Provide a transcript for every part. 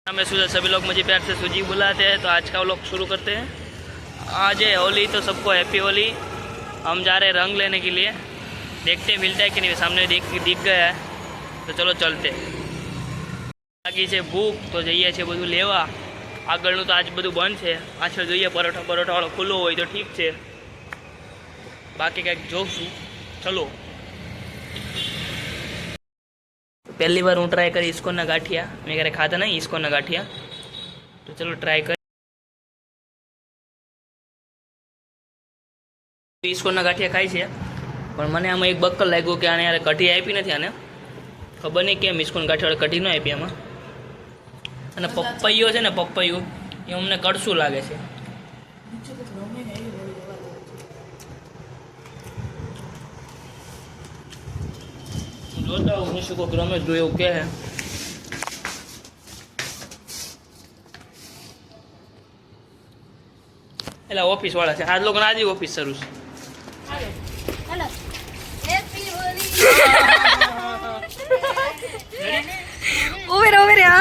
हमें सभी लोग मुझे प्यार से सूजी बुलाते हैं, तो आज का व्लॉग शुरू करते हैं। आज है होली, तो सबको हैप्पी होली। हम जा रहे हैं रंग लेने के लिए, देखते हैं मिलता है कि नहीं। सामने दिख गया है, तो चलो चलते। बाकी છે ભૂખ, તો જઈએ છીએ બધું લેવા। આગળનું તો આજ બધું બંધ છે, પાછળ જોઈએ પરોઠાવાળો ખુલ્લો હોય તો ઠીક છે, બાકી કંઈક જોઉં। ચલો, पहली बार हूँ ट्राय करी इस्कोन गाठिया। मैं क्यारे खाता नहीं इस्कोन गाठिया, तो चलो ट्राय कर। इस्कोन गाठिया खाई है, पर मैंने आम एक बक्कल लग्यो कि आने यार कढ़ी आपी नहीं। आने खबर नहीं केम इस्कोन गाठिया कढ़ी न आपी आमा। અને પપૈયો છે ને, પપૈયું એ અમને કડશું લાગે છે। જોતા હું નિશુ કો રમેશ જો એવું કહે। એટલે ઓફિસ વાળા છે આજ લોકો, આજે ઓફિસ શરૂ છે। ઓવેર ઓવેર હા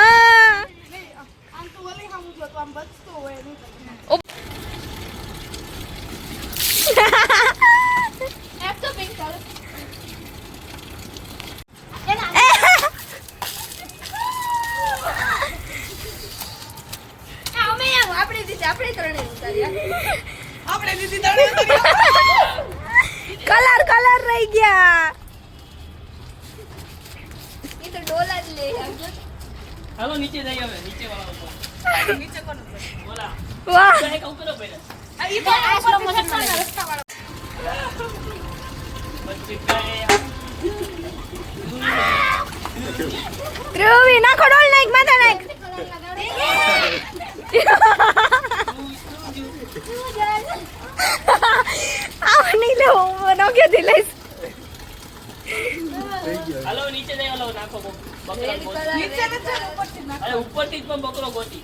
कलर कलर रह गया। ये तो डोला ले हेलो नीचे जाइए, हमें नीचे वाला ऊपर। नीचे कौन बोला? वाह कहे का ऊपर पहले ये तो आश्रम में रास्ता वाला बच्चे गए। ध्रुवी ना खडोल नाइक माथा नाइक नहीं लो नो क्या दिलाइस। हेलो नीचे जाइए, वाला नाखो बकरा नीचे ऊपर थी, ऊपर थी बकरो गोती।